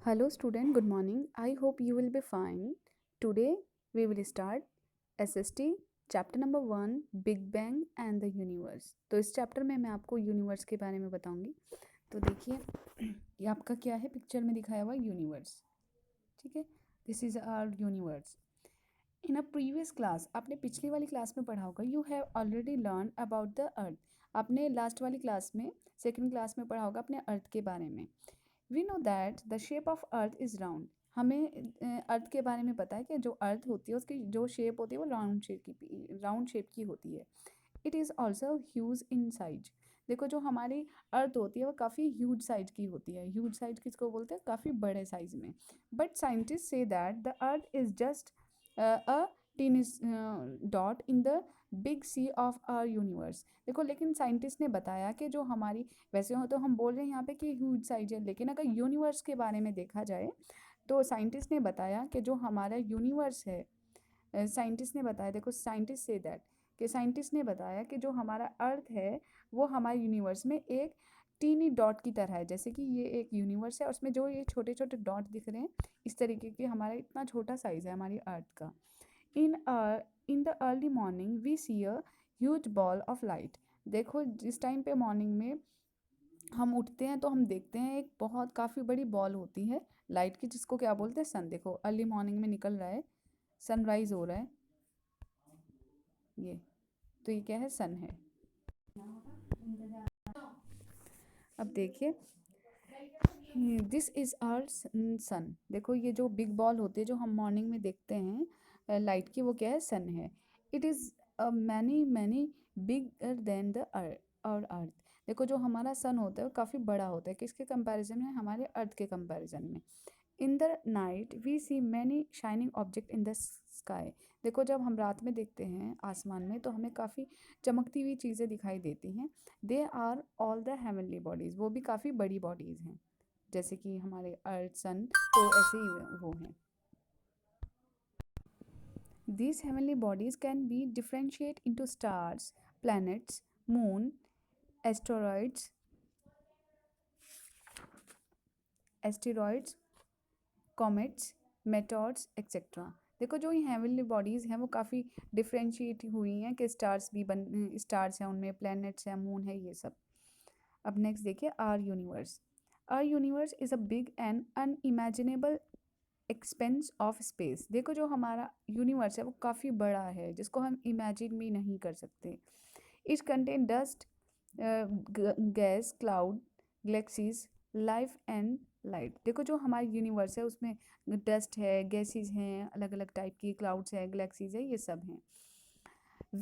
Hello student, good morning. I hope you will be fine. Today we will start SST chapter number 1 big bang and the universe. तो इस chapter में मैं आपको universe के बारे में बताऊंगी। तो देखिए ये आपका क्या है, पिक्चर में दिखाया हुआ यूनिवर्स। ठीक है, this is our universe. In a previous class, आपने पिछली वाली क्लास में पढ़ा होगा, you have already learn about the earth. आपने लास्ट वाली क्लास में, सेकेंड क्लास में पढ़ा होगा अपने अर्थ के बारे में। We know that the shape of earth is round. हमें अर्थ के बारे में पता है कि जो अर्थ होती है उसकी जो शेप होती है वो राउंड शेप की होती है। It is also huge in size. देखो जो हमारी अर्थ होती है वो काफ़ी ह्यूज साइज की होती है। ह्यूज साइज किसको बोलते हैं? काफ़ी बड़े साइज में। But scientist say that the earth is just a tiny dot in the big sea of our universe. देखो लेकिन साइंटिस्ट ने बताया कि जो हमारी, वैसे हो तो हम बोल रहे हैं यहाँ पे कि ह्यूज साइज है, लेकिन अगर यूनिवर्स के बारे में देखा जाए तो साइंटिस्ट ने बताया कि जो हमारा यूनिवर्स है, साइंटिस्ट ने बताया, देखो साइंटिस्ट से दैट, कि साइंटिस्ट ने बताया कि जो हमारा अर्थ है वो हमारे यूनिवर्स में एक टीनी डॉट की तरह है। जैसे कि ये एक यूनिवर्स है और उसमें जो ये छोटे छोटे डॉट दिख रहे हैं, इस तरीके के हमारा इतना छोटा साइज है हमारी अर्थ का। In in the early morning we see a huge ball of light. देखो जिस टाइम पे मॉर्निंग में हम उठते हैं तो हम देखते हैं एक बहुत काफ़ी बड़ी बॉल होती है लाइट की, जिसको क्या बोलते हैं? सन। देखो अर्ली मॉर्निंग में निकल रहा है, सनराइज हो रहा है ये, तो ये क्या है? सन है। अब देखिए दिस इज़ आवर सन। देखो ये जो बिग बॉल होती है जो हम मॉर्निंग में देखते हैं लाइट की, वो क्या है? सन है। It is many many bigger than the और अर्थ। देखो जो हमारा सन होता है वो काफ़ी बड़ा होता है, किसके कंपैरिजन में? हमारे अर्थ के कंपैरिजन में। In the night we see many shining object in the sky. देखो जब हम रात में देखते हैं आसमान में तो हमें काफ़ी चमकती हुई चीज़ें दिखाई देती हैं। They are all the heavenly bodies, वो भी काफ़ी बड़ी बॉडीज़ हैं, जैसे कि हमारे अर्थ, सन, तो ऐसे ही वो हैं। These heavenly bodies can be differentiated into stars, planets, moon, asteroids, comets, meteors etcetera. देखो जो ये हेवनली बॉडीज़ हैं वो काफ़ी डिफ्रेंशिएट हुई हैं कि स्टार्स भी स्टार्स हैं उनमें, प्लैनेट्स हैं, मून है, ये सब। अब नेक्स्ट देखिए our universe is a big and unimaginable expanse of space. देखो जो हमारा यूनिवर्स है वो काफ़ी बड़ा है, जिसको हम इमेजिन भी नहीं कर सकते। It contain dust, gas, cloud, galaxies, life and light. देखो जो हमारा यूनिवर्स है उसमें डस्ट है, गैसेस हैं, अलग अलग टाइप की, क्लाउड्स है, गैलेक्सीज है, ये सब हैं।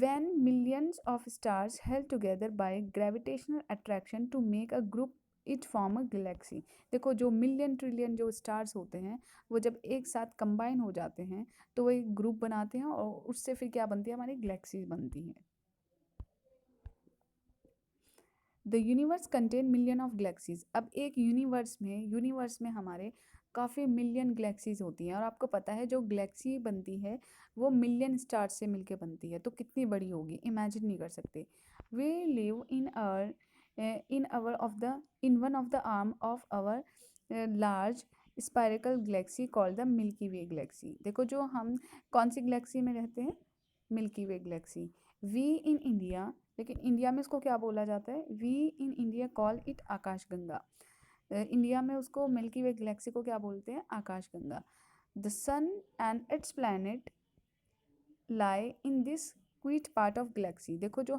When millions of stars held together by gravitational attraction to make a group, it form a galaxy। देखो जो मिलियन ट्रिलियन जो स्टार्स होते हैं वो जब एक साथ कंबाइन हो जाते हैं तो वो एक ग्रुप बनाते हैं और उससे फिर क्या बनती है? हमारी गैलेक्सी बनती है। The universe contain million of galaxies. अब एक यूनिवर्स में हमारे काफ़ी मिलियन गैलेक्सीज होती हैं, और आपको पता है जो गैलेक्सी बनती है वो मिलियन स्टार्स से मिलके बनती है, तो कितनी बड़ी होगी इमेजिन नहीं कर सकते। We live in one of the arm of our large spiral galaxy called the milky way galaxy. देखो जो हम कौन सी गैलेक्सी में रहते हैं? Milky way galaxy. We in India, लेकिन इंडिया में इसको क्या बोला जाता है? We in India call it Akashganga. India में उसको मिल्की वे गैलेक्सी को क्या बोलते हैं? आकाशगंगा। The sun and its planet lie in this quiet part of galaxy. देखो जो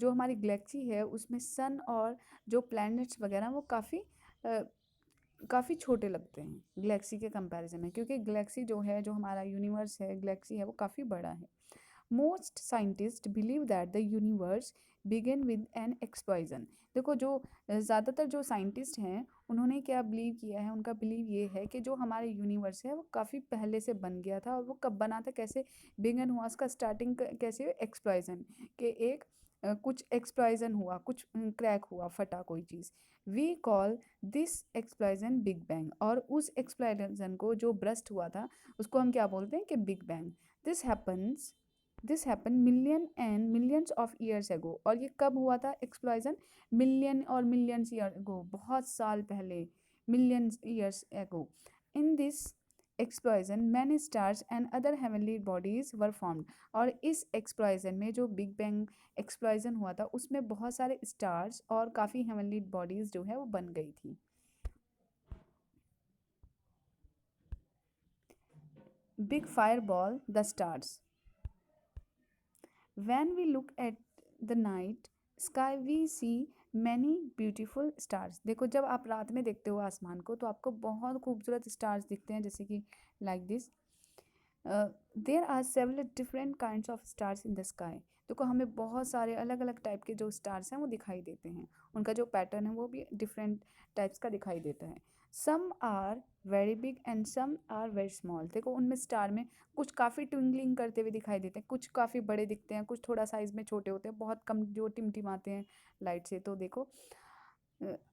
हमारी गैलेक्सी है उसमें सन और जो प्लैनेट्स वगैरह वो काफ़ी छोटे लगते हैं गैलेक्सी के कंपैरिजन में, क्योंकि गैलेक्सी जो है, जो हमारा यूनिवर्स है, गैलेक्सी है, वो काफ़ी बड़ा है। Most scientist believe that the universe begin with N explosion. देखो जो ज़्यादातर जो साइंटिस्ट हैं उन्होंने क्या बिलीव किया है? उनका बिलीव ये है कि जो हमारे यूनिवर्स है वो काफ़ी पहले से बन गया था, और वो कब बना था, कैसे बिगन हुआ, उसका स्टार्टिंग कैसे? एक्सप्लोजन के एक कुछ एक्सप्लोजन हुआ, कुछ क्रैक हुआ, फटा कोई चीज़। We call this explosion big bang, और उस एक्सप्लोजन को जो ब्रस्ट हुआ था उसको हम क्या बोलते हैं? कि big bang. This happens this happen million and millions of years ago. और ये कब हुआ था एक्सप्लोजन? मिलियन और मिलियंस ईयर एगो, बहुत साल पहले, millions years ago. In this explosion many stars and other heavenly bodies were formed. और इस explosion में जो बिग बैंग explosion हुआ था उसमें बहुत सारे स्टार्स और काफ़ी हेवनली बॉडीज जो है वो बन गई थी. Big fireball, the stars. When we look at the night sky we see many beautiful stars. देखो जब आप रात में देखते हो आसमान को तो आपको बहुत खूबसूरत स्टार्स दिखते हैं, जैसे कि like this. There are several different kinds of stars in the sky. देखो हमें बहुत सारे अलग अलग टाइप के जो स्टार्स हैं वो दिखाई देते हैं. उनका जो पैटर्न है वो भी डिफरेंट टाइप्स का दिखाई देता है. Some are very big and some are very small. देखो उनमें स्टार में कुछ काफ़ी ट्विंगलिंग करते हुए दिखाई देते हैं, कुछ काफ़ी बड़े दिखते हैं, कुछ थोड़ा साइज़ में छोटे होते हैं, बहुत कम जो टिमटिमाते हैं लाइट से. तो देखो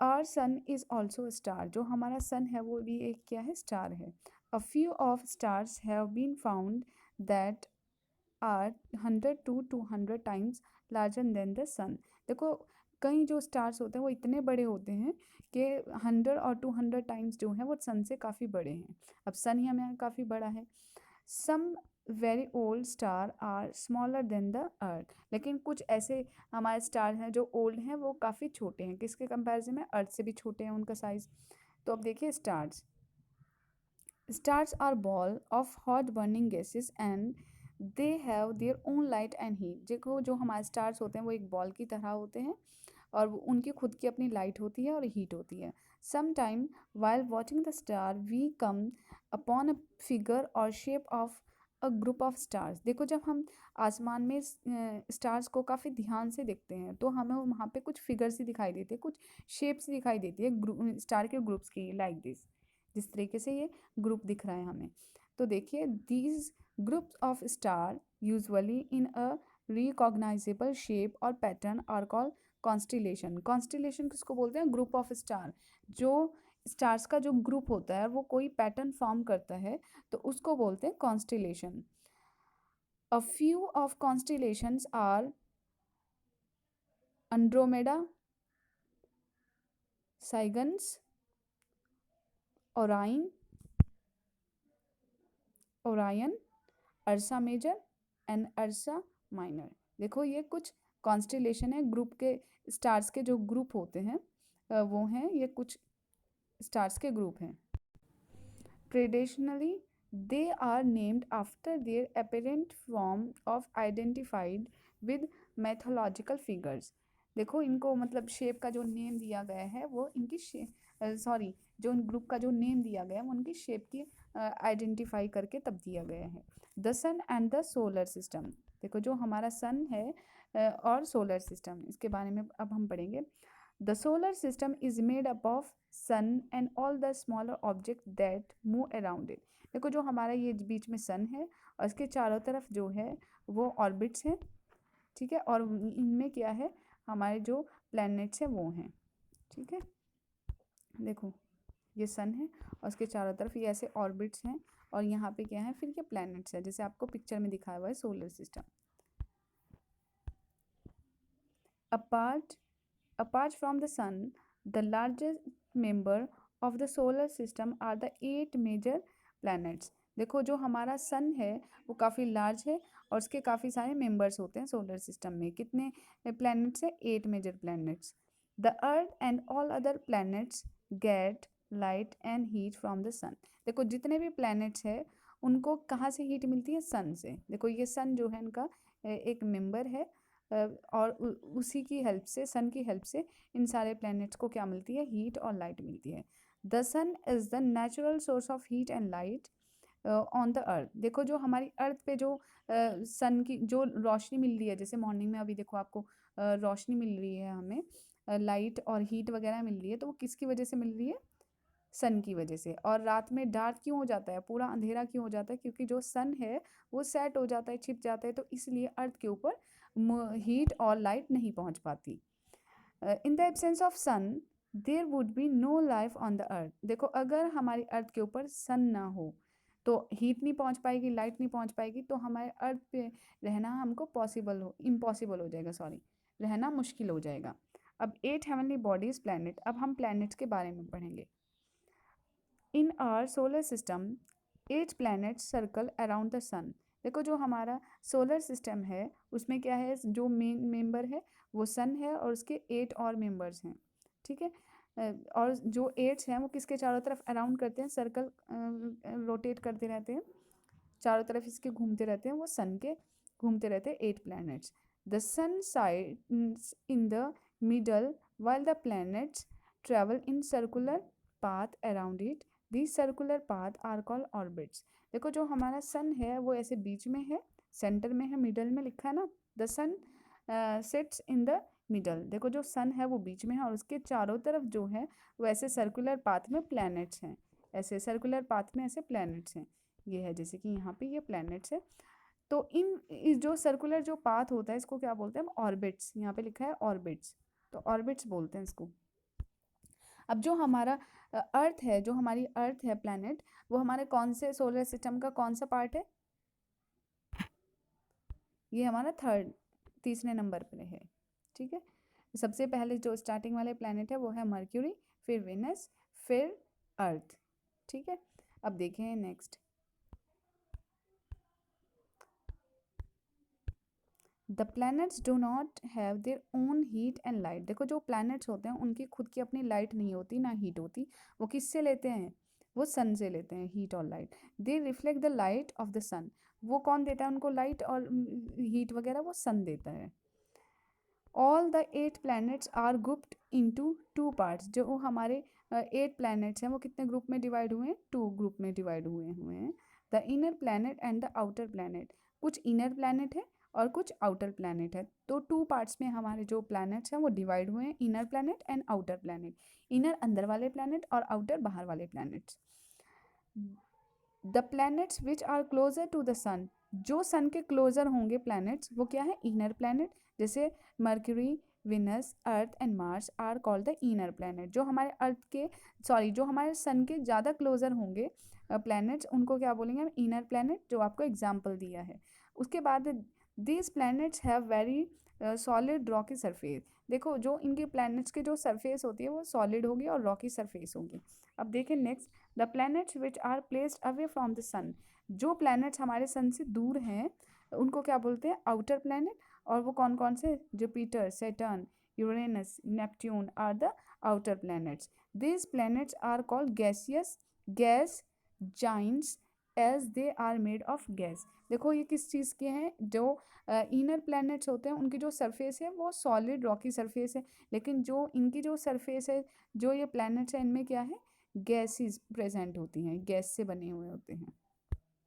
our sun is also a star. जो हमारा सन है वो भी एक क्या है, स्टार है. A few of stars have been found that are 100 to 200 times larger than the sun. देखो कई जो स्टार्स होते हैं वो इतने बड़े होते हैं कि 100 और 200 टाइम्स जो हैं वो सन से काफ़ी बड़े हैं. अब सन ही हमें काफ़ी बड़ा है. Some very old star are smaller than the earth. लेकिन कुछ ऐसे हमारे स्टार हैं जो ओल्ड हैं वो काफ़ी छोटे हैं, किसके कंपैरिजन में, अर्थ से भी छोटे हैं उनका साइज़. तो अब देखिए stars. Stars are ball of hot burning gases and they have their own light and heat. देखो जो हमारे स्टार्स होते हैं वो एक बॉल की तरह होते हैं और उनकी खुद की अपनी लाइट होती है और हीट होती है. Some time while watching the star we come upon a figure और shape of a group of stars. देखो जब हम आसमान में स्टार्स को काफ़ी ध्यान से देखते हैं तो हमें वहाँ पे कुछ फिगर्स ही दिखाई देते हैं, कुछ शेप्स दिखाई देती है स्टार के ग्रुप्स की, लाइक दिस. जिस तरीके से ये ग्रुप दिख रहा है हमें. तो देखिए these groups of star usually in a recognisable shape और pattern are called constellation. Constellation किसको बोलते हैं, ग्रुप ऑफ स्टार. जो स्टार्स का जो ग्रुप होता है वो कोई पैटर्न फॉर्म करता है तो उसको बोलते हैं constellation. A few of constellations are Andromeda, Cygnus, Orion, Orion, Ursa Major and Ursa Minor. देखो ये कुछ कॉन्स्टिलेशन है, ग्रुप के स्टार्स के जो ग्रुप होते हैं वो हैं, ये कुछ स्टार्स के ग्रुप हैं. Traditionally they are named after their apparent form of identified with mythological figures. देखो इनको मतलब शेप का जो नेम दिया गया है वो इनकी सॉरी जो ग्रुप का जो नेम दिया गया है वो उनकी शेप की आइडेंटिफाई करके तब दिया गया है. The sun and the solar system. देखो जो हमारा सन है और सोलर सिस्टम, इसके बारे में अब हम पढ़ेंगे. The solar system is made up of sun and all the smaller object that move around it. देखो जो हमारा ये बीच में सन है और इसके चारों तरफ जो है वो ऑर्बिट्स हैं, ठीक है, और इनमें क्या है, हमारे जो प्लैनेट्स हैं वो हैं, ठीक है. देखो ये सन है और उसके चारों तरफ ये ऐसे ऑर्बिट्स हैं और यहाँ पे क्या है, फिर ये प्लैनेट्स है जैसे आपको पिक्चर में दिखाया हुआ है solar system. Apart from the sun, the largest member of the solar system are the 8 major planets. देखो जो हमारा सन है वो काफ़ी लार्ज है और उसके काफ़ी सारे मेंबर्स होते हैं सोलर सिस्टम में. कितने प्लैनेट्स हैं, 8 major planets. The earth and all other planets get light and heat from the sun. देखो जितने भी प्लैनेट्स हैं उनको कहाँ से हीट मिलती है, सन से. देखो ये सन जो है इनका एक मेंबर है और उसी की हेल्प से, सन की हेल्प से इन सारे प्लैनेट्स को क्या मिलती है, हीट और लाइट मिलती है. The sun is the natural source of heat and light on the earth. देखो जो हमारी अर्थ पे जो सन की जो रोशनी मिल रही है, जैसे मॉर्निंग में अभी देखो आपको रोशनी मिल रही है, हमें लाइट और हीट वगैरह मिल रही है, तो वो किसकी वजह से मिल रही है, सन की वजह से. और रात में डार्क क्यों हो जाता है, पूरा अंधेरा क्यों हो जाता है, क्योंकि जो सन है वो सेट हो जाता है, छिप जाता है, तो इसलिए अर्थ के ऊपर हीट और लाइट नहीं पहुंच पाती. In the absence of sun there would be no life on the earth. देखो अगर हमारी अर्थ के ऊपर सन ना हो तो हीट नहीं पहुंच पाएगी, लाइट नहीं पहुंच पाएगी, तो हमारे अर्थ पे रहना हमको इम्पॉसिबल हो जाएगा, सॉरी, रहना मुश्किल हो जाएगा. अब 8 हेवनली बॉडीज प्लैनेट. अब हम प्लैनेट्स के बारे में पढ़ेंगे. In our solar system 8 planets circle around the sun. देखो जो हमारा सोलर सिस्टम है उसमें क्या है, जो मेन मेंबर है वो सन है और उसके 8 और मेंबर्स हैं, ठीक है। और जो 8 हैं वो किसके चारों तरफ अराउंड करते हैं, सर्कल रोटेट करते रहते हैं, चारों तरफ इसके घूमते रहते हैं, वो सन के घूमते रहते हैं 8 planets. The sun side in the middle while the planets travel in circular path around it. These circular path are called orbits. देखो जो हमारा सन है वो ऐसे बीच में है, सेंटर में है, मिडल में लिखा है ना, the sun sits in the middle. देखो जो सन है वो बीच में है और उसके चारों तरफ जो है वो ऐसे सर्कुलर पाथ में प्लैनेट्स हैं, ऐसे सर्कुलर पाथ में ऐसे प्लैनेट्स हैं। ये है जैसे कि यहाँ पे ये प्लैनेट्स है। तो इस जो सर्कुलर जो पाथ होता है इसको क्या बोलते हैं हम, ऑर्बिट्स। यहाँ पे लिखा है ऑर्बिट्स, तो ऑर्बिट्स बोलते हैं इसको। अब जो हमारा अर्थ है, जो हमारी अर्थ है प्लैनेट, वो हमारे कौन से सोलर सिस्टम का कौन सा पार्ट है, ये हमारा तीसरे नंबर पे है, ठीक है। सबसे पहले जो स्टार्टिंग वाले प्लैनेट है वो है मर्क्यूरी, फिर वेनस, फिर अर्थ, ठीक है। अब देखें next, the planets do not have their own heat and light. देखो जो प्लैनेट्स होते हैं उनकी खुद की अपनी लाइट नहीं होती ना हीट होती, वो किससे लेते हैं, वो सन से लेते हैं हीट और light. They reflect the light of the sun. वो कौन देता है उनको लाइट और हीट वगैरह, वो सन देता है। All the 8 planets are grouped into 2 parts. जो हमारे 8 प्लैनेट्स हैं वो कितने ग्रुप में डिवाइड हुए हैं, 2 ग्रुप में डिवाइड हुए हैं। The inner planet and the outer planet. कुछ इनर प्लैनेट है और कुछ आउटर प्लैनेट है। तो 2 पार्ट्स में हमारे जो प्लैनेट्स हैं वो डिवाइड हुए हैं, inner planet and outer planet. Inner अंदर वाले प्लैनेट और आउटर बाहर वाले planets. The planets which are closer to the sun. जो सन के क्लोजर होंगे प्लैनेट्स वो क्या है, इनर प्लैनेट। जैसे Mercury, Venus, Earth and Mars are called the inner planet. जो हमारे अर्थ के जो हमारे सन के ज़्यादा क्लोजर होंगे प्लैनेट्स, उनको क्या बोलेंगे हम, इनर प्लैनेट, जो आपको एग्जाम्पल दिया है। उसके बाद these planets have very solid Rocky surface. देखो जो इनके प्लैनेट्स के जो सरफेस होती है वो सॉलिड होगी और रॉकी सरफेस होगी। अब देखें next, the planets which are placed away from the sun. जो प्लैनेट्स हमारे सन से दूर हैं उनको क्या बोलते हैं, आउटर प्लैनेट। और वो कौन कौन से, Jupiter, Saturn, Uranus, Neptune are the outer planets. These planets are called gaseous gas giants as they are made of gas. देखो ये किस चीज़ के हैं, जो इनर प्लैनेट्स होते हैं उनकी जो सरफेस है वो सॉलिड रॉकी सरफेस है, लेकिन जो इनकी जो सरफेस है, जो ये प्लैनेट्स है, इनमें क्या है, गैसेस प्रेजेंट होती हैं, गैस से बने हुए होते हैं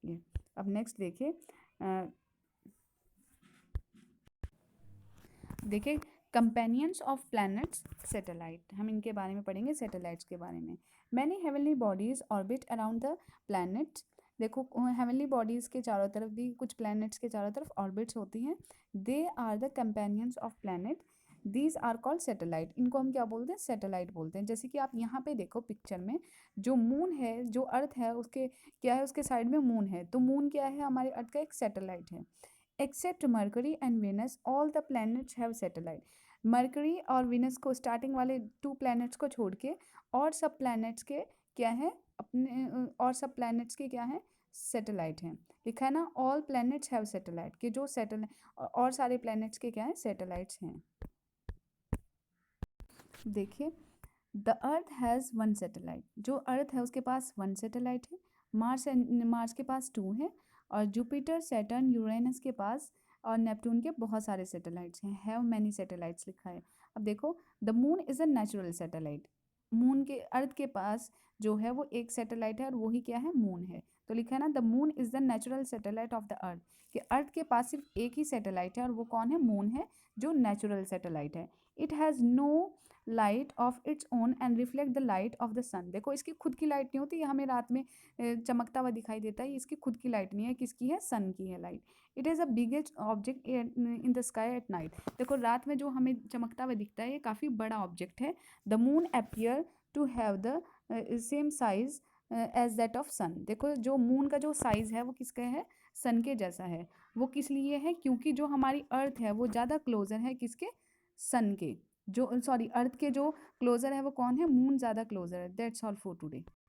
ये। अब नेक्स्ट देखिए, देखिए कंपेनियंस ऑफ प्लैनेट्स सैटेलाइट, हम इनके बारे में पढ़ेंगे, सैटेलाइट्स के बारे में। Many heavenly bodies orbit around the planets. देखो हेवनली बॉडीज़ के चारों तरफ भी कुछ प्लैनेट्स के चारों तरफ ऑर्बिट्स होती हैं। They are the companions of planet, these are called satellite. इनको हम क्या बोलते हैं, सैटेलाइट बोलते हैं। जैसे कि आप यहाँ पे देखो पिक्चर में, जो मून है, जो अर्थ है, उसके क्या है, उसके साइड में मून है, तो मून क्या है, हमारे अर्थ का एक सैटेलाइट है। Except Mercury and Venus all the planets have satellite. Mercury और विनस को, स्टार्टिंग वाले 2 प्लैनेट्स को छोड़ के और सब प्लैनेट्स के क्या है, अपने और सब प्लैनेट्स के क्या है, सैटेलाइट हैं। लिखा है ना, ऑल प्लैनेट्स हैव सैटेलाइट, के जो सैटेलाइट और सारे प्लैनेट्स के क्या है, सैटेलाइट्स हैं। देखिए द अर्थ हैज़ 1 सैटेलाइट। जो अर्थ है उसके पास 1 सैटेलाइट है। मार्स के पास 2 है और जुपिटर, सैटर्न, यूरेनस के पास और नेपट्यून के बहुत सारे सैटेलाइट्स हैं। हैव मैनी सैटेलाइट्स लिखा है। अब देखो the moon is a natural satellite. Moon के, अर्थ के पास जो है वो एक सैटेलाइट है और वही क्या है, मून है। तो लिखा है ना, the moon is the natural satellite of the earth, कि अर्थ के पास सिर्फ एक ही सैटेलाइट है और वो कौन है, मून है, जो नेचुरल सैटेलाइट है। It has no light of its own and reflect the light of the sun. देखो इसकी खुद की लाइट नहीं होती, ये हमें रात में चमकता हुआ दिखाई देता है, इसकी खुद की लाइट नहीं है, किसकी है, सन की है light. It is a biggest object in the sky at night. देखो रात में जो हमें चमकता हुआ दिखता है ये काफ़ी बड़ा ऑब्जेक्ट है। The moon appear to have the same size as that of sun. देखो जो मून का जो साइज़ है वो किसका है, सन के जैसा है। वो किस लिए है, क्योंकि जो हमारी अर्थ है वो ज़्यादा क्लोजर है किसके, सन के। जो अर्थ के जो क्लोजर है वो कौन है, मून ज़्यादा क्लोजर है। That's all for today.